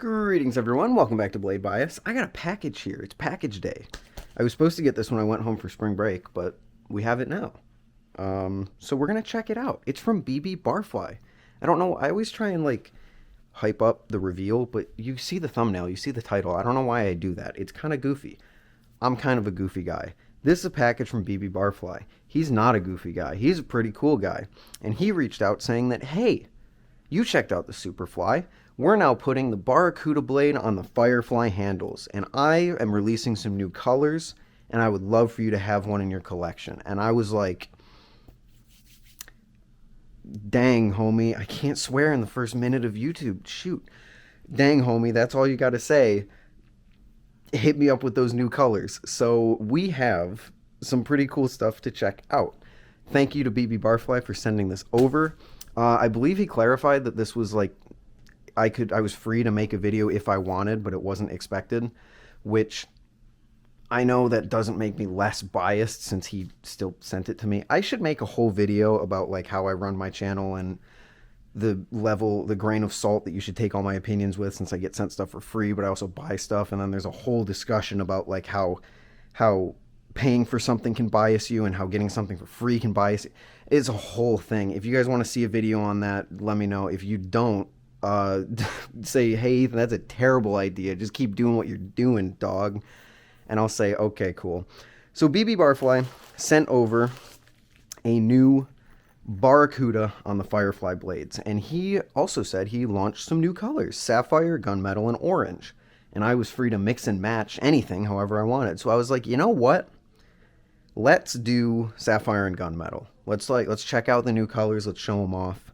Greetings everyone, welcome back to Blade Bias. I got a package here, it's package day. I was supposed to get this when I went home for spring break, but we have it now. So we're gonna check it out. It's from BBBarfly. I don't know, I always try and like hype up the reveal, but you see the thumbnail, you see the title. I don't know why I do that. It's kind of goofy. I'm kind of a goofy guy. This is a package from BBBarfly. He's not a goofy guy, he's a pretty cool guy. And he reached out saying that, hey, you checked out the Superfly. We're now putting the Barracuda blade on the Firefly handles, and I am releasing some new colors, and I would love for you to have one in your collection. And I was like, dang, homie, I can't swear in the first minute of YouTube. Shoot. Dang, homie, that's all you got to say. Hit me up with those new colors. So we have some pretty cool stuff to check out. Thank you to BBBarfly for sending this over. I believe he clarified that this was like, I was free to make a video if I wanted, but it wasn't expected, which I know that doesn't make me less biased since he still sent it to me. I should make a whole video about like how I run my channel and the grain of salt that you should take all my opinions with, since I get sent stuff for free, but I also buy stuff. And then there's a whole discussion about like how paying for something can bias you and how getting something for free can bias you. It's a whole thing. If you guys want to see a video on that, let me know. If you don't, say, hey, Ethan, that's a terrible idea. Just keep doing what you're doing, dog. And I'll say, okay, cool. So BBBarfly sent over a new Barracuda on the Firefly blades. And he also said he launched some new colors, sapphire, gunmetal, and orange. And I was free to mix and match anything however I wanted. So I was like, you know what? Let's do sapphire and gunmetal. Let's check out the new colors. Let's show them off.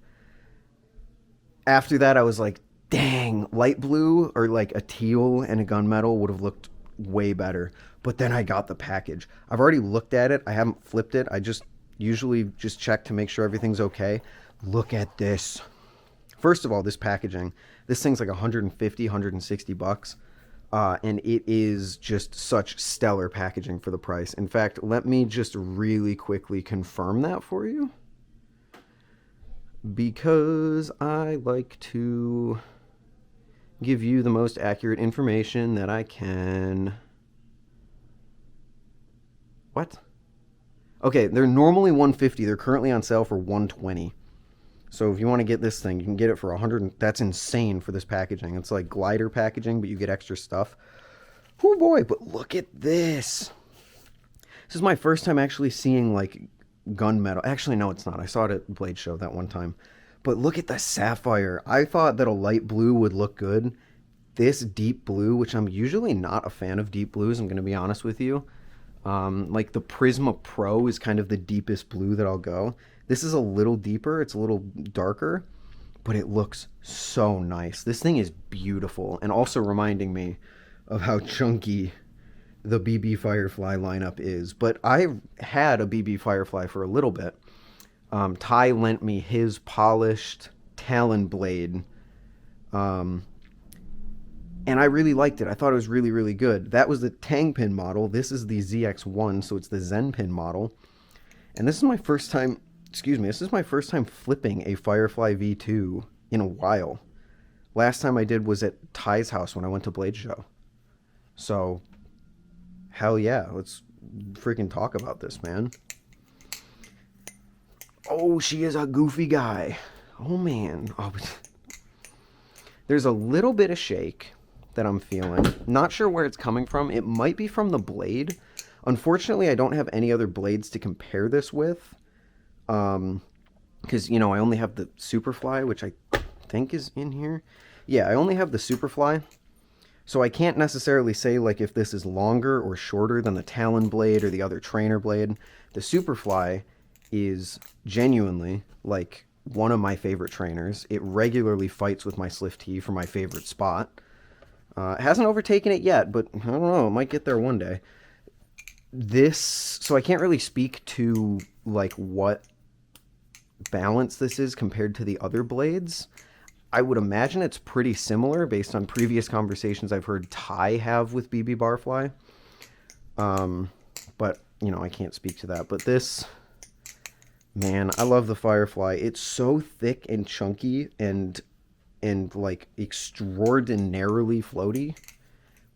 After that, I was like, dang, light blue or like a teal and a gunmetal would have looked way better. But then I got the package. I've already looked at it. I haven't flipped it. I just usually just check to make sure everything's okay. Look at this. First of all, this packaging. This thing's like 150, 160 bucks. And it is just such stellar packaging for the price. In fact, let me just really quickly confirm that for you, because I like to give you the most accurate information that I can. What? Okay, they're normally 150. They're currently on sale for 120. So if you want to get this thing, you can get it for 100. That's insane for this packaging. It's like glider packaging, but you get extra stuff. Oh boy, but look at this. This is my first time actually seeing like gunmetal. Actually, no, it's not. I saw it at Blade Show that one time. But look at the sapphire. I thought that a light blue would look good. This deep blue, which I'm usually not a fan of deep blues, I'm going to be honest with you. Like the Prisma Pro is kind of the deepest blue that I'll go. This is a little deeper. It's a little darker, but it looks so nice. This thing is beautiful, and also reminding me of how chunky the BBFirefly lineup is. But I had a BBFirefly for a little bit. Ty lent me his polished Talon blade, and I really liked it. I thought it was really, really good. That was the Tangpin model. This is the ZX1, so it's the Zenpin model. And this is my first time, this is my first time flipping a Firefly V2 in a while. Last time I did was at Ty's house when I went to Blade Show. So, hell yeah, let's freaking talk about this, man. Oh, she is a goofy guy. Oh, man. Oh, there's a little bit of shake that I'm feeling. Not sure where it's coming from. It might be from the blade. Unfortunately, I don't have any other blades to compare this with. Because, you know, I only have the Superfly, which I think is in here. Yeah, I only have the Superfly. So I can't necessarily say like if this is longer or shorter than the Talon blade or the other trainer blade. The Superfly is genuinely like one of my favorite trainers. It regularly fights with my Sliff T for my favorite spot. It hasn't overtaken it yet, but I don't know, it might get there one day. So I can't really speak to like what balance this is compared to the other blades. I would imagine it's pretty similar based on previous conversations I've heard Ty have with BBBarfly. But, you know, I can't speak to that. But this, man, I love the Firefly. It's so thick and chunky, and and like extraordinarily floaty,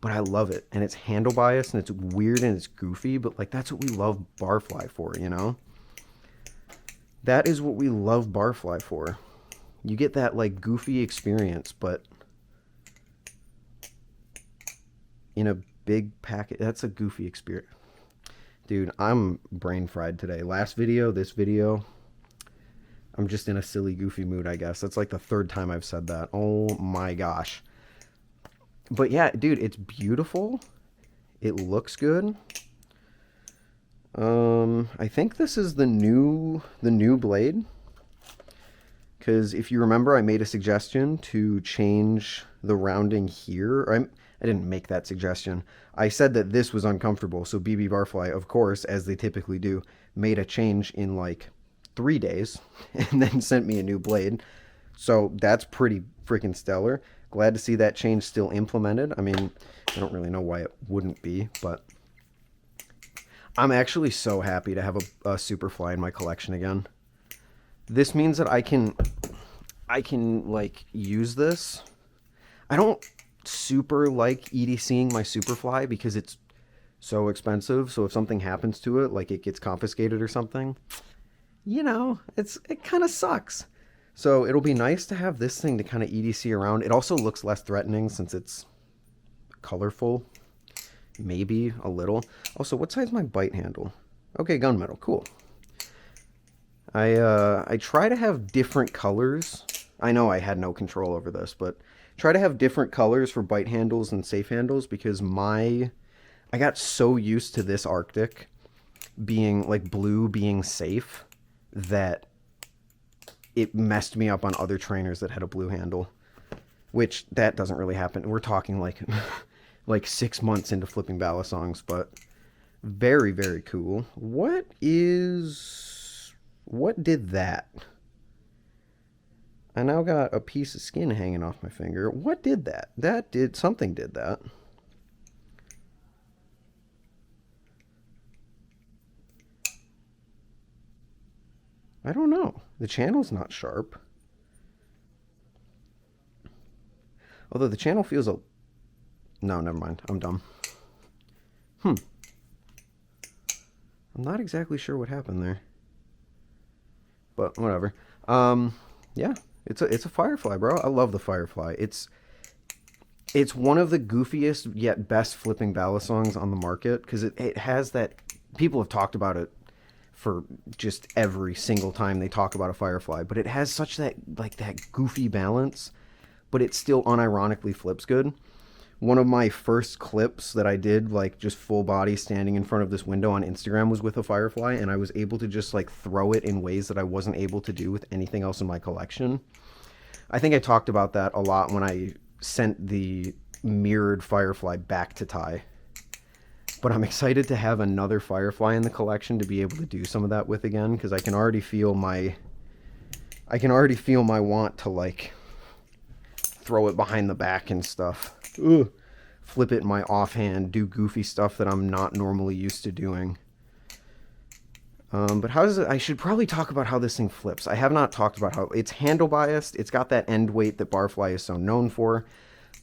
but I love it. And it's handle biased and it's weird and it's goofy, but like that's what we love Barfly for, you know? That is what we love Barfly for. You get that like goofy experience, but in a big packet. That's a goofy experience. Dude, I'm brain fried today. Last video, this video, I'm just in a silly, goofy mood, I guess. That's like the third time I've said that. Oh my gosh. But yeah, dude, it's beautiful. It looks good. I think this is the new blade. Because if you remember, I made a suggestion to change the rounding here. I didn't make that suggestion. I said that this was uncomfortable, so BBBarfly, of course, as they typically do, made a change in like 3 days and then sent me a new blade. So that's pretty freaking stellar. Glad to see that change still implemented. I mean, I don't really know why it wouldn't be, but I'm actually so happy to have a Superfly in my collection again. This means that I can like use this. I don't super like EDCing my Superfly because it's so expensive. So if something happens to it, like it gets confiscated or something, you know, it kind of sucks. So it'll be nice to have this thing to kind of EDC around. It also looks less threatening since it's colorful, maybe a little. Also, what size is my bite handle? Okay, gunmetal, cool. I try to have different colors. I know I had no control over this, but try to have different colors for bite handles and safe handles because I got so used to this Arctic being like blue being safe that it messed me up on other trainers that had a blue handle, which that doesn't really happen. We're talking like like 6 months into flipping balisongs, but very, very cool. What did that? I now got a piece of skin hanging off my finger. What did that? Something did that. I don't know. The channel's not sharp. Although the channel feels a... No, never mind. I'm dumb. I'm not exactly sure what happened there. But whatever. Yeah. It's a Firefly, bro. I love the Firefly. It's one of the goofiest yet best flipping balisongs on the market because it has that... People have talked about it for just every single time they talk about a Firefly, but it has such that goofy balance, but it still unironically flips good. One of my first clips that I did, like just full body standing in front of this window on Instagram, was with a Firefly, and I was able to just like throw it in ways that I wasn't able to do with anything else in my collection. I think I talked about that a lot when I sent the mirrored Firefly back to Ty. But I'm excited to have another Firefly in the collection to be able to do some of that with again, because I can already feel my want to like throw it behind the back and stuff. Ugh. Flip it in my offhand, do goofy stuff that I'm not normally used to doing. But how does it... I should probably talk about how this thing flips. I have not talked about how it's handle biased. It's got that end weight that Barfly is so known for,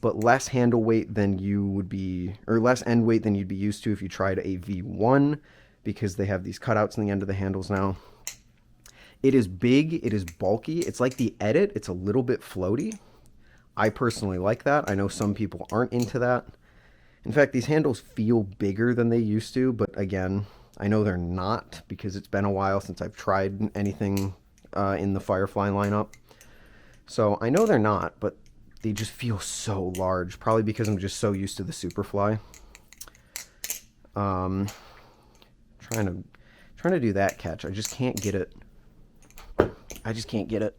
but less handle weight than you would be, or less end weight than you'd be used to if you tried a V1, because they have these cutouts in the end of the handles now. It is big. It is bulky. It's like the Edit. It's a little bit floaty. I personally like that. I know some people aren't into that. In fact, these handles feel bigger than they used to, but again, I know they're not because it's been a while since I've tried anything in the Firefly lineup. So I know they're not, but they just feel so large, probably because I'm just so used to the Superfly. Trying to do that catch. I just can't get it. I just can't get it.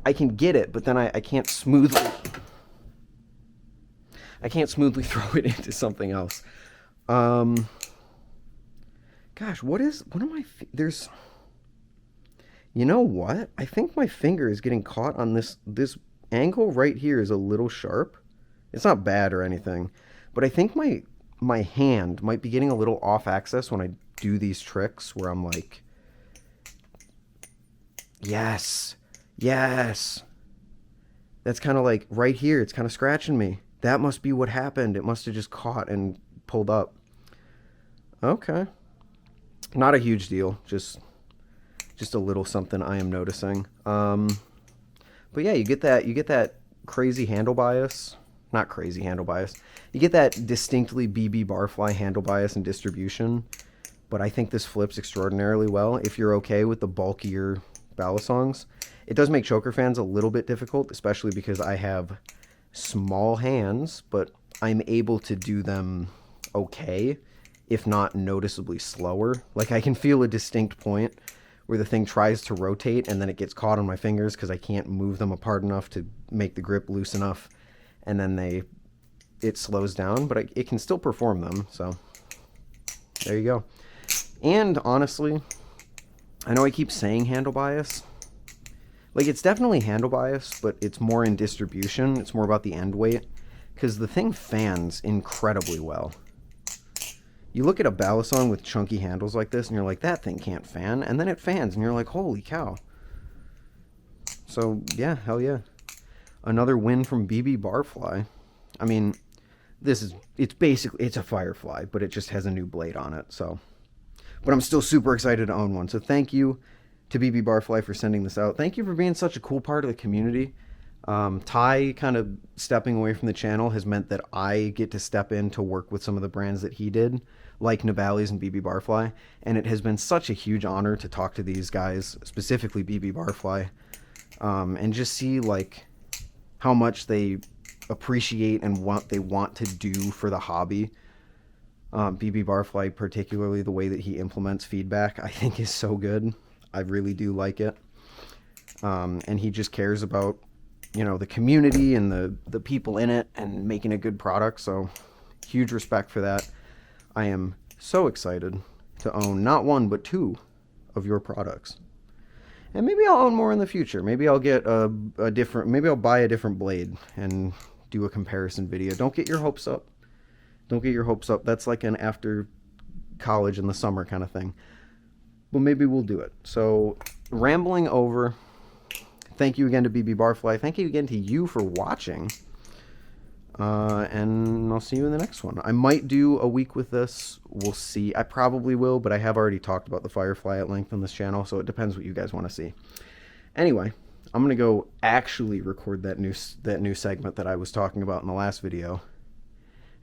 I can get it, but then I can't smoothly... I can't smoothly throw it into something else. Gosh, what am I... There's... You know what? I think my finger is getting caught on this angle right here is a little sharp. It's not bad or anything, but I think my hand might be getting a little off axis when I do these tricks where I'm like, yes, yes. That's kind of like right here. It's kind of scratching me. That must be what happened. It must have just caught and pulled up. Okay. Not a huge deal. Just a little something I am noticing. But yeah, you get that crazy handle bias. Not crazy handle bias. You get that distinctly BBBarfly handle bias and distribution. But I think this flips extraordinarily well if you're okay with the bulkier balisongs. It does make choker fans a little bit difficult, especially because I have small hands, but I'm able to do them okay, if not noticeably slower. Like I can feel a distinct point where the thing tries to rotate and then it gets caught on my fingers because I can't move them apart enough to make the grip loose enough, and then it slows down, but it can still perform them. So there you go. And honestly, I know I keep saying handle bias. Like, it's definitely handle bias, but it's more in distribution. It's more about the end weight, because the thing fans incredibly well. You look at a balisong with chunky handles like this, and you're like, that thing can't fan, and then it fans, and you're like, holy cow. So, yeah, hell yeah. Another win from BBBarfly. I mean, it's a Firefly, but it just has a new blade on it, so. But I'm still super excited to own one, so thank you to BBBarfly for sending this out. Thank you for being such a cool part of the community. Ty kind of stepping away from the channel has meant that I get to step in to work with some of the brands that he did, like Navali's and BBBarfly, and it has been such a huge honor to talk to these guys, specifically BBBarfly, and just see like how much they appreciate and what they want to do for the hobby. BBBarfly, particularly the way that he implements feedback, I think is so good. I really do like it. And he just cares about, the community and the people in it and making a good product. So huge respect for that. I am so excited to own not one, but two of your products. And maybe I'll own more in the future. Maybe I'll get maybe I'll buy a different blade and do a comparison video. Don't get your hopes up. Don't get your hopes up. That's like an after college in the summer kind of thing. But maybe we'll do it. So, rambling over, thank you again to BBBarfly. Thank you again to you for watching. And I'll see you in the next one. I might do a week with this. We'll see. I probably will, but I have already talked about the Firefly at length on this channel, so it depends what you guys want to see. Anyway, I'm going to go actually record that new segment that I was talking about in the last video.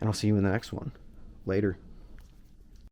And I'll see you in the next one. Later.